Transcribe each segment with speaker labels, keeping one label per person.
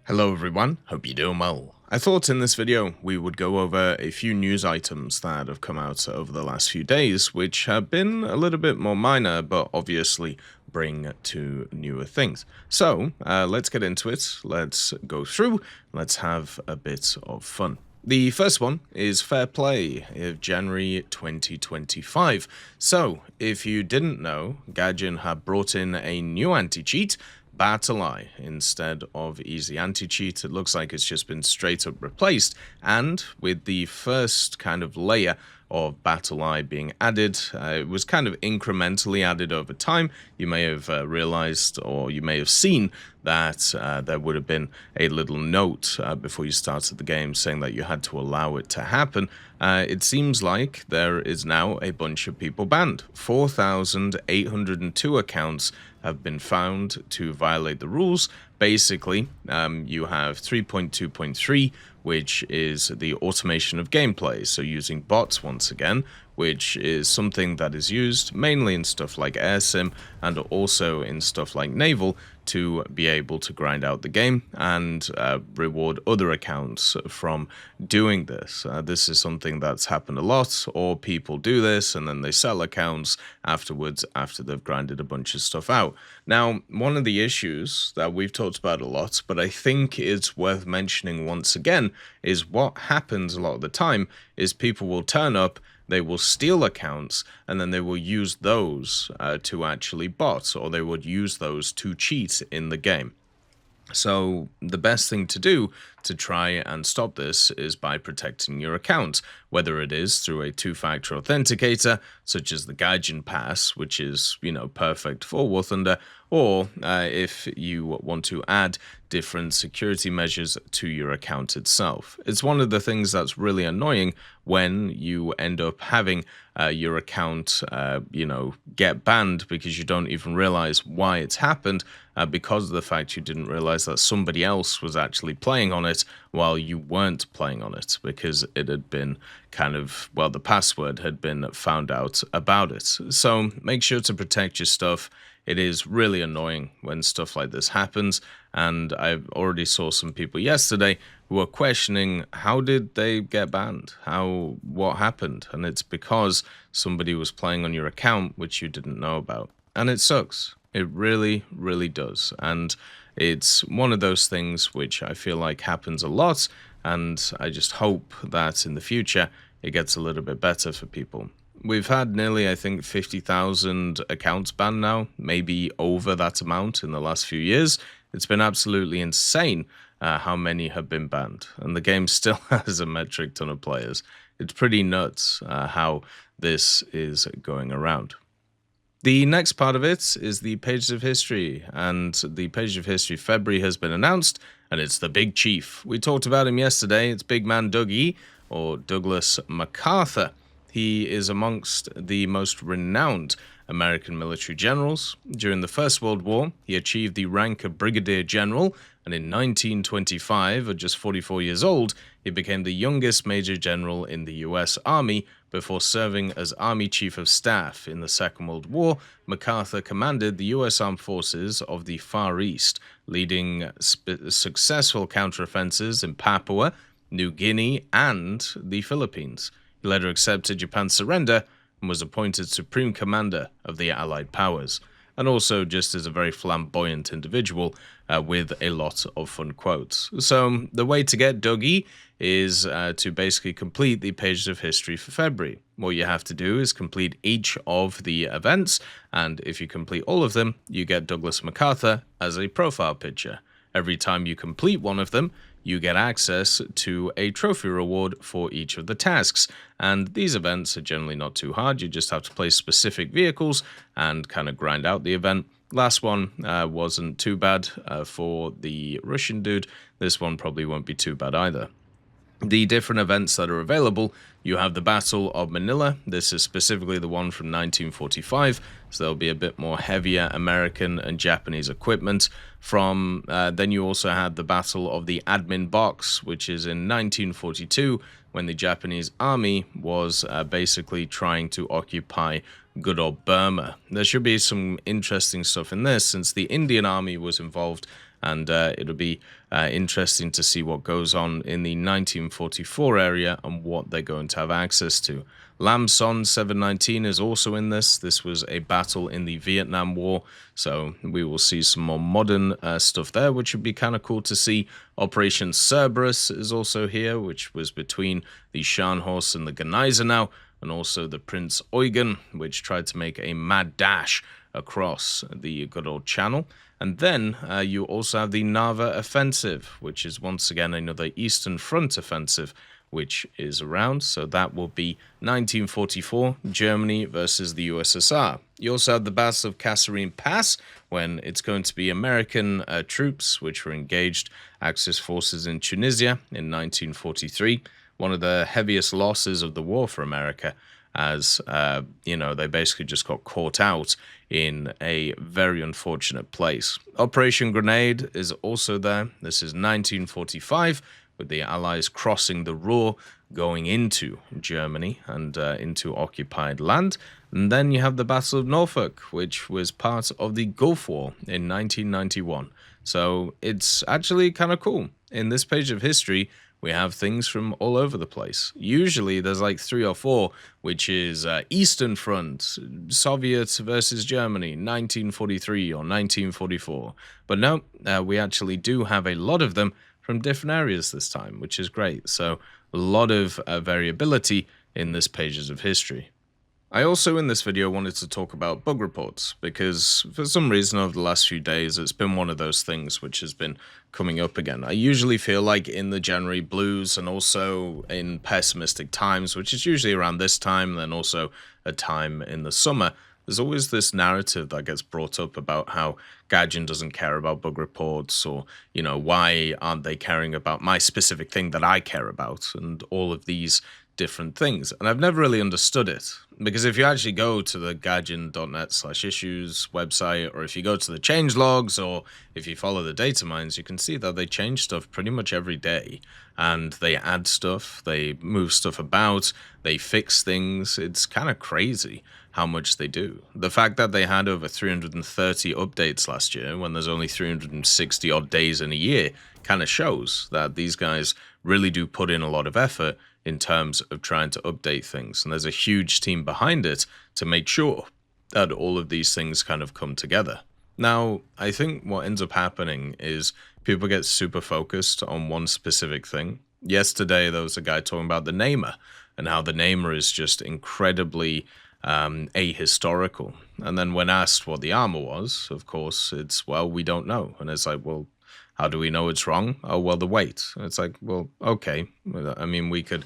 Speaker 1: Hello everyone, hope you're doing well. I thought in this video we would go over a few news items that have come out over the last few days, which have been a little bit more minor, but obviously bring to newer things. So let's get into it, let's go through, let's have a bit of fun. The first one is Fair Play of January 2025. So, if you didn't know, Gaijin have brought in a new anti-cheat, BattleEye, instead of Easy Anti-Cheat. It looks like it's just been straight up replaced, and with the first kind of layer of BattleEye being added, it was kind of incrementally added over time. You may have realized, or you may have seen, that there would have been a little note before you started the game saying that you had to allow it to happen. It seems like there is now a bunch of people banned. 4,802 accounts have been found to violate the rules. Basically, you have 3.2.3, which is the automation of gameplay, so using bots once again, which is something that is used mainly in stuff like Air Sim and also in stuff like Naval to be able to grind out the game and reward other accounts from doing this. This is something that's happened a lot, or people do this and then they sell accounts afterwards after they've grinded a bunch of stuff out. Now, one of the issues that we've talked about a lot, but I think it's worth mentioning once again, is what happens a lot of the time is people will turn up, they will steal accounts, and then they will use those to actually bot, or they would use those to cheat in the game. So the best thing to do to try and stop this is by protecting your account, whether it is through a two-factor authenticator, such as the Gaijin Pass, which is, perfect for War Thunder, or if you want to add different security measures to your account itself. It's one of the things that's really annoying when you end up having your account, get banned because you don't even realize why it's happened, because of the fact you didn't realize that somebody else was actually playing on it while you weren't playing on it, because it had been the password had been found out about it. So make sure to protect your stuff. It is really annoying when stuff like this happens, and I already saw some people yesterday who were questioning how did they get banned, what happened, and it's because somebody was playing on your account which you didn't know about, and it sucks. It really, really does, and it's one of those things which I feel like happens a lot, and I just hope that in the future it gets a little bit better for people. We've had nearly, I think, 50,000 accounts banned now, maybe over that amount in the last few years. It's been absolutely insane how many have been banned, and the game still has a metric ton of players. It's pretty nuts how this is going around. The next part of it is the Pages of History, and the Pages of History February has been announced, and it's the Big Chief. We talked about him yesterday. It's Big Man Dougie, or Douglas MacArthur. He is amongst the most renowned American military generals. During the First World War, he achieved the rank of Brigadier General, and in 1925, at just 44 years old, he became the youngest Major General in the US Army before serving as Army Chief of Staff. In the Second World War, MacArthur commanded the US Armed Forces of the Far East, leading successful counteroffensives in Papua, New Guinea, and the Philippines. He later accepted Japan's surrender and was appointed Supreme Commander of the Allied Powers, and also just as a very flamboyant individual with a lot of fun quotes. So the way to get Dougie is to basically complete the Pages of History for February. What you have to do is complete each of the events, and if you complete all of them, you get Douglas MacArthur as a profile picture. Every time you complete one of them, you get access to a trophy reward for each of the tasks. And these events are generally not too hard. You just have to place specific vehicles and kind of grind out the event. Last one wasn't too bad for the Russian dude. This one probably won't be too bad either. The different events that are available, you have the Battle of Manila. This is specifically the one from 1945, so there'll be a bit more heavier American and Japanese equipment. Then you also had the Battle of the Admin Box, which is in 1942, when the Japanese army was basically trying to occupy good old Burma. There should be some interesting stuff in this, since the Indian army was involved And it'll be interesting to see what goes on in the 1944 area and what they're going to have access to. Lam Son 719 is also in this. This was a battle in the Vietnam War, so we will see some more modern stuff there, which would be kind of cool to see. Operation Cerberus is also here, which was between the Scharnhorst and the Gneisenau, and also the Prince Eugen, which tried to make a mad dash across the good old channel. And then you also have the Narva Offensive, which is once again another Eastern Front offensive, which is around. So that will be 1944, Germany versus the USSR. You also have the Battle of Kasserine Pass, when it's going to be American troops, which were engaged Axis forces in Tunisia in 1943. One of the heaviest losses of the war for America, as, they basically just got caught out in a very unfortunate place. Operation Grenade is also there. This is 1945, with the Allies crossing the Ruhr, going into Germany and into occupied land. And then you have the Battle of Norfolk, which was part of the Gulf War in 1991. So it's actually kind of cool. In this page of history, we have things from all over the place. Usually there's like 3 or 4, which is Eastern Front, Soviet versus Germany, 1943 or 1944. But no, we actually do have a lot of them from different areas this time, which is great. So a lot of variability in this pages of history. I also in this video wanted to talk about bug reports, because for some reason over the last few days it's been one of those things which has been coming up again. I usually feel like in the January blues and also in pessimistic times, which is usually around this time, then also a time in the summer, there's always this narrative that gets brought up about how Gaijin doesn't care about bug reports, or, why aren't they caring about my specific thing that I care about, and all of these different things. And I've never really understood it, because if you actually go to the gaijin.net/issues website, or if you go to the change logs, or if you follow the data mines, you can see that they change stuff pretty much every day, and they add stuff, they move stuff about, they fix things. It's kind of crazy how much they do. The fact that they had over 330 updates last year, when there's only 360 odd days in a year, kind of shows that these guys really do put in a lot of effort in terms of trying to update things. And there's a huge team behind it to make sure that all of these things kind of come together. Now, I think what ends up happening is people get super focused on one specific thing. Yesterday, there was a guy talking about the namer, and how the namer is just incredibly ahistorical. And then when asked what the armor was, of course, it's, well, we don't know. And it's like, well, how do we know it's wrong? Oh, well, the weight. It's like, well, okay. I mean, we could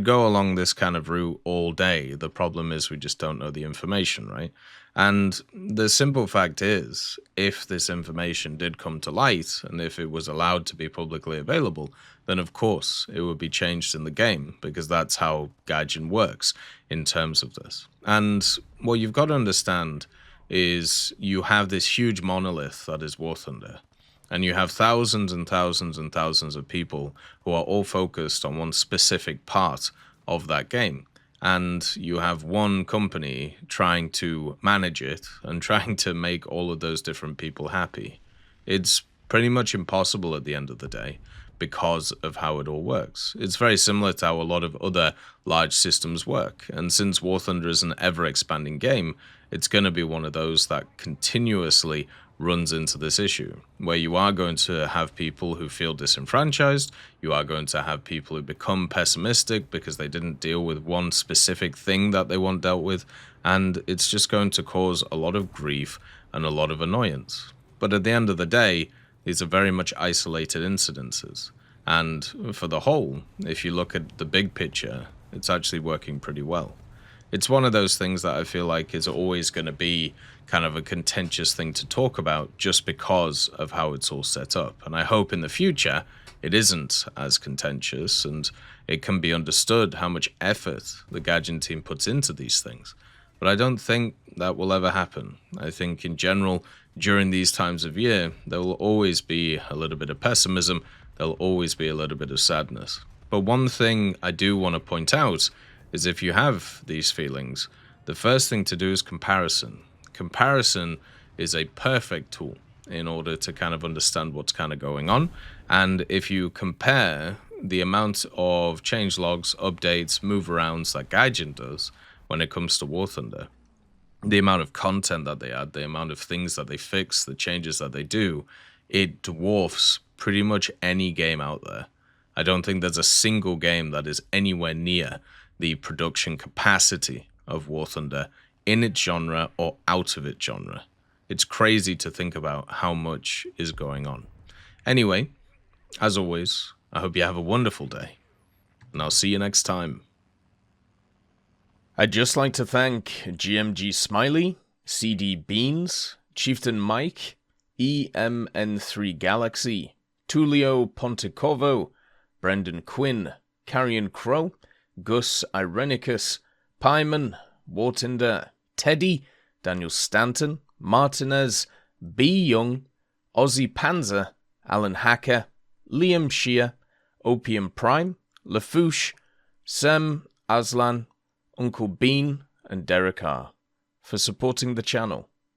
Speaker 1: go along this kind of route all day. The problem is we just don't know the information, right? And the simple fact is, if this information did come to light, and if it was allowed to be publicly available, then of course it would be changed in the game, because that's how Gaijin works in terms of this. And what you've got to understand is you have this huge monolith that is War Thunder. And you have thousands and thousands and thousands of people who are all focused on one specific part of that game. And you have one company trying to manage it and trying to make all of those different people happy. It's pretty much impossible at the end of the day, because of how it all works. It's very similar to how a lot of other large systems work. And since War Thunder is an ever-expanding game, it's going to be one of those that continuously runs into this issue, where you are going to have people who feel disenfranchised, you are going to have people who become pessimistic because they didn't deal with one specific thing that they want dealt with, and it's just going to cause a lot of grief and a lot of annoyance. But at the end of the day, these are very much isolated incidences, and for the whole, if you look at the big picture, it's actually working pretty well. It's one of those things that I feel like is always going to be kind of a contentious thing to talk about, just because of how it's all set up. And I hope in the future it isn't as contentious, and it can be understood how much effort the Gaijin team puts into these things. But I don't think that will ever happen. I think in general, during these times of year, there will always be a little bit of pessimism, there'll always be a little bit of sadness. But one thing I do want to point out is, if you have these feelings, the first thing to do is comparison. Comparison is a perfect tool. in order to kind of understand what's kind of going on. And if you compare the amount of changelogs, updates, move arounds that Gaijin does when it comes to War Thunder, the amount of content that they add, the amount of things that they fix, the changes that they do, it dwarfs pretty much any game out there. I don't think there's a single game that is anywhere near the production capacity of War Thunder in its genre or out of its genre. It's crazy to think about how much is going on. Anyway, as always, I hope you have a wonderful day, and I'll see you next time. I'd just like to thank GMG Smiley, CD Beans, Chieftain Mike, EMN3 Galaxy, Tulio Pontecorvo, Brendan Quinn, Carrion Crow, Gus Irenicus, Pyman, Wartinder, Teddy, Daniel Stanton, Martinez, B. Young, Ozzy Panzer, Alan Hacker, Liam Shear, Opium Prime, Lafouche, Sem, Aslan, Uncle Bean, and Derek R. for supporting the channel.